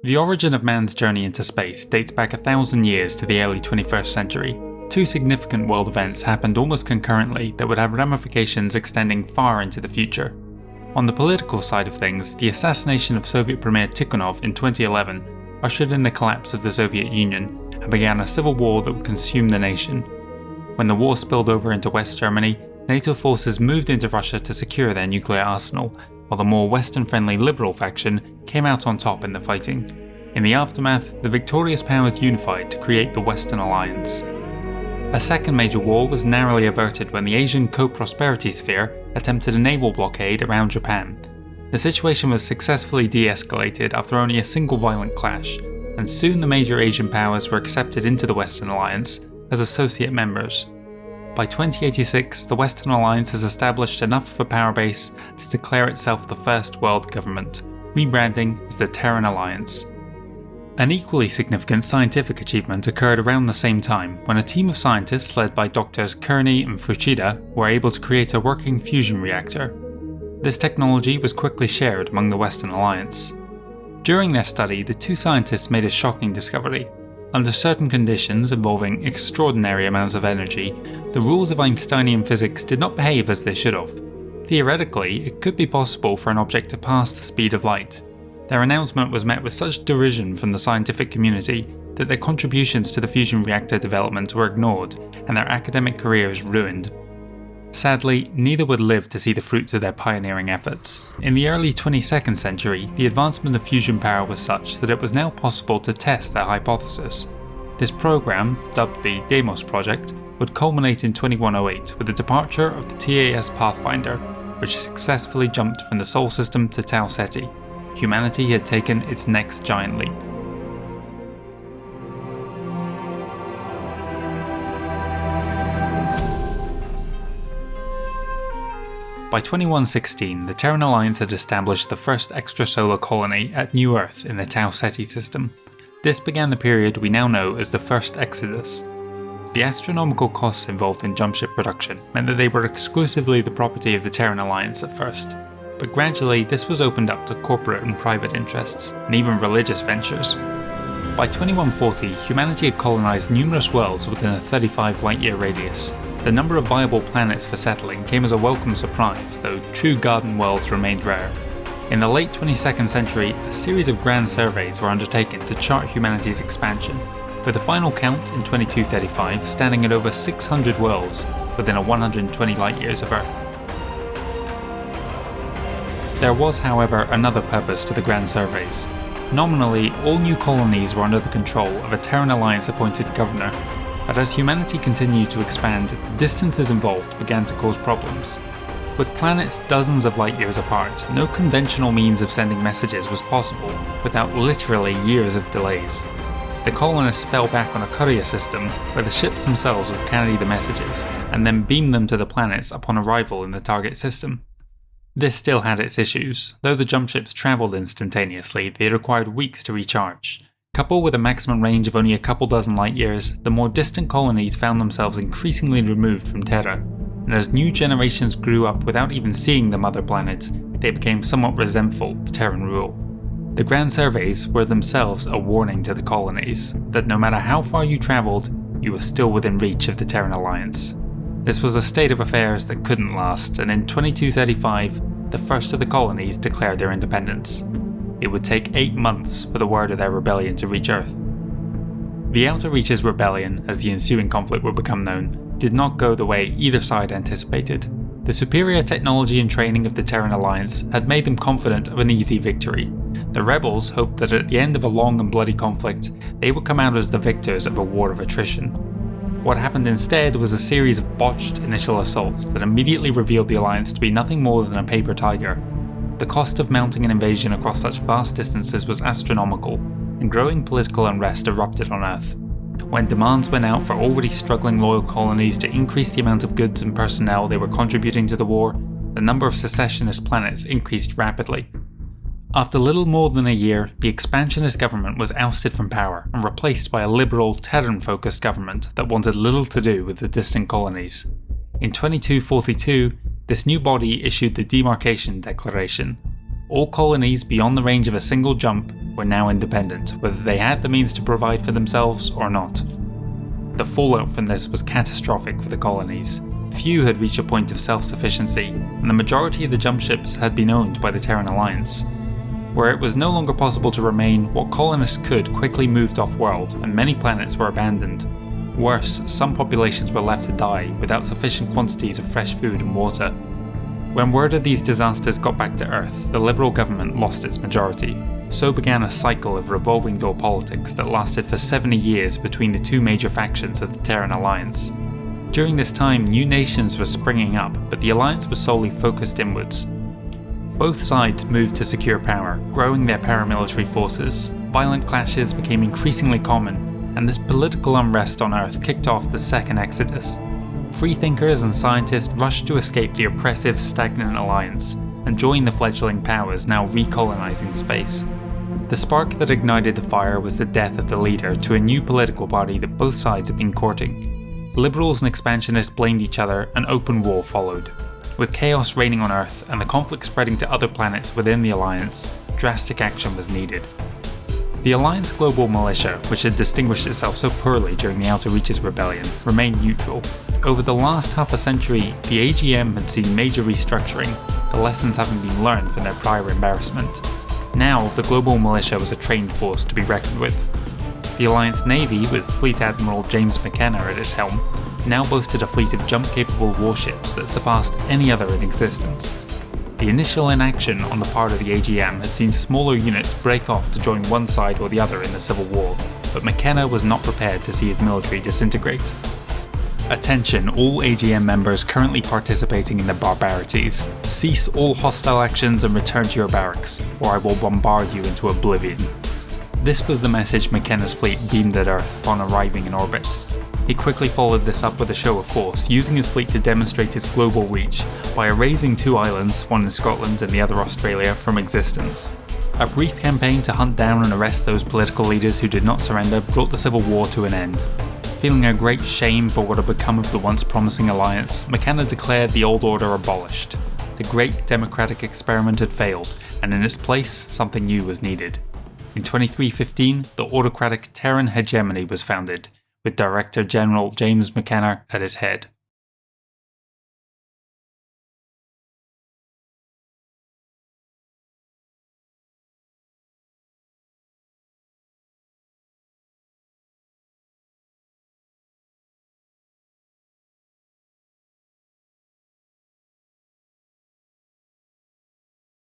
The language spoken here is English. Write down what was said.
The origin of man's journey into space dates back 1,000 years to the early 21st century. Two significant world events happened almost concurrently that would have ramifications extending far into the future. On the political side of things, the assassination of Soviet Premier Tikhonov in 2011 ushered in the collapse of the Soviet Union and began a civil war that would consume the nation. When the war spilled over into West Germany, NATO forces moved into Russia to secure their nuclear arsenal, while the more Western-friendly liberal faction came out on top in the fighting. In the aftermath, the victorious powers unified to create the Western Alliance. A second major war was narrowly averted when the Asian co-prosperity sphere attempted a naval blockade around Japan. The situation was successfully de-escalated after only a single violent clash, and soon the major Asian powers were accepted into the Western Alliance as associate members. By 2086, the Western Alliance has established enough of a power base to declare itself the first world government, rebranding as the Terran Alliance. An equally significant scientific achievement occurred around the same time when a team of scientists led by Drs. Kearney and Fuchida were able to create a working fusion reactor. This technology was quickly shared among the Western Alliance. During their study, the two scientists made a shocking discovery. Under certain conditions involving extraordinary amounts of energy, the rules of Einsteinian physics did not behave as they should have. Theoretically, it could be possible for an object to pass the speed of light. Their announcement was met with such derision from the scientific community that their contributions to the fusion reactor development were ignored and their academic careers ruined. Sadly, neither would live to see the fruits of their pioneering efforts. In the early 22nd century, the advancement of fusion power was such that it was now possible to test their hypothesis. This program, dubbed the Deimos Project, would culminate in 2108 with the departure of the TAS Pathfinder, which successfully jumped from the Sol system to Tau Ceti. Humanity had taken its next giant leap. By 2116, the Terran Alliance had established the first extrasolar colony at New Earth in the Tau Ceti system. This began the period we now know as the First Exodus. The astronomical costs involved in jump ship production meant that they were exclusively the property of the Terran Alliance at first, but gradually this was opened up to corporate and private interests, and even religious ventures. By 2140, humanity had colonized numerous worlds within a 35 light-year radius. The number of viable planets for settling came as a welcome surprise, though true garden worlds remained rare. In the late 22nd century, a series of grand surveys were undertaken to chart humanity's expansion, with the final count in 2235 standing at over 600 worlds within a 120 light-years of Earth. There was, however, another purpose to the grand surveys. Nominally, all new colonies were under the control of a Terran Alliance appointed governor, but as humanity continued to expand, the distances involved began to cause problems. With planets dozens of light years apart, no conventional means of sending messages was possible without literally years of delays. The colonists fell back on a courier system where the ships themselves would carry the messages and then beam them to the planets upon arrival in the target system. This still had its issues. Though the jump ships travelled instantaneously, they required weeks to recharge. Coupled with a maximum range of only a couple dozen light years, the more distant colonies found themselves increasingly removed from Terra, and as new generations grew up without even seeing the mother planet, they became somewhat resentful of Terran rule. The grand surveys were themselves a warning to the colonies, that no matter how far you travelled, you were still within reach of the Terran Alliance. This was a state of affairs that couldn't last, and in 2235, the first of the colonies declared their independence. It would take 8 months for the word of their rebellion to reach Earth. The Outer Reaches Rebellion, as the ensuing conflict would become known, did not go the way either side anticipated. The superior technology and training of the Terran Alliance had made them confident of an easy victory. The rebels hoped that at the end of a long and bloody conflict, they would come out as the victors of a war of attrition. What happened instead was a series of botched initial assaults that immediately revealed the Alliance to be nothing more than a paper tiger. The cost of mounting an invasion across such vast distances was astronomical, and growing political unrest erupted on Earth. When demands went out for already struggling loyal colonies to increase the amount of goods and personnel they were contributing to the war, the number of secessionist planets increased rapidly. After little more than a year, the expansionist government was ousted from power and replaced by a liberal, Terran-focused government that wanted little to do with the distant colonies. In 2242, this new body issued the Demarcation Declaration. All colonies beyond the range of a single jump were now independent, whether they had the means to provide for themselves or not. The fallout from this was catastrophic for the colonies. Few had reached a point of self-sufficiency, and the majority of the jump ships had been owned by the Terran Alliance. Where it was no longer possible to remain, what colonists could quickly moved off-world, and many planets were abandoned. Worse, some populations were left to die without sufficient quantities of fresh food and water. When word of these disasters got back to Earth, the Liberal government lost its majority. So began a cycle of revolving door politics that lasted for 70 years between the two major factions of the Terran Alliance. During this time, new nations were springing up, but the Alliance was solely focused inwards. Both sides moved to secure power, growing their paramilitary forces. Violent clashes became increasingly common, and this political unrest on Earth kicked off the Second Exodus. Freethinkers and scientists rushed to escape the oppressive, stagnant Alliance, and join the fledgling powers now recolonizing space. The spark that ignited the fire was the death of the leader to a new political party that both sides had been courting. Liberals and expansionists blamed each other, and open war followed. With chaos reigning on Earth and the conflict spreading to other planets within the Alliance, drastic action was needed. The Alliance Global Militia, which had distinguished itself so poorly during the Outer Reaches Rebellion, remained neutral. Over the last half a century, the AGM had seen major restructuring, the lessons having been learned from their prior embarrassment. Now, the Global Militia was a trained force to be reckoned with. The Alliance Navy, with Fleet Admiral James McKenna at its helm, now boasted a fleet of jump-capable warships that surpassed any other in existence. The initial inaction on the part of the AGM has seen smaller units break off to join one side or the other in the Civil War, but McKenna was not prepared to see his military disintegrate. Attention all AGM members currently participating in the barbarities. Cease all hostile actions and return to your barracks, or I will bombard you into oblivion. This was the message McKenna's fleet beamed at Earth upon arriving in orbit. He quickly followed this up with a show of force, using his fleet to demonstrate his global reach by erasing two islands, one in Scotland and the other Australia, from existence. A brief campaign to hunt down and arrest those political leaders who did not surrender brought the Civil War to an end. Feeling a great shame for what had become of the once promising alliance, McKenna declared the old order abolished. The great democratic experiment had failed, and in its place, something new was needed. In 2315, the autocratic Terran hegemony was founded, with Director General James McKenna at its head.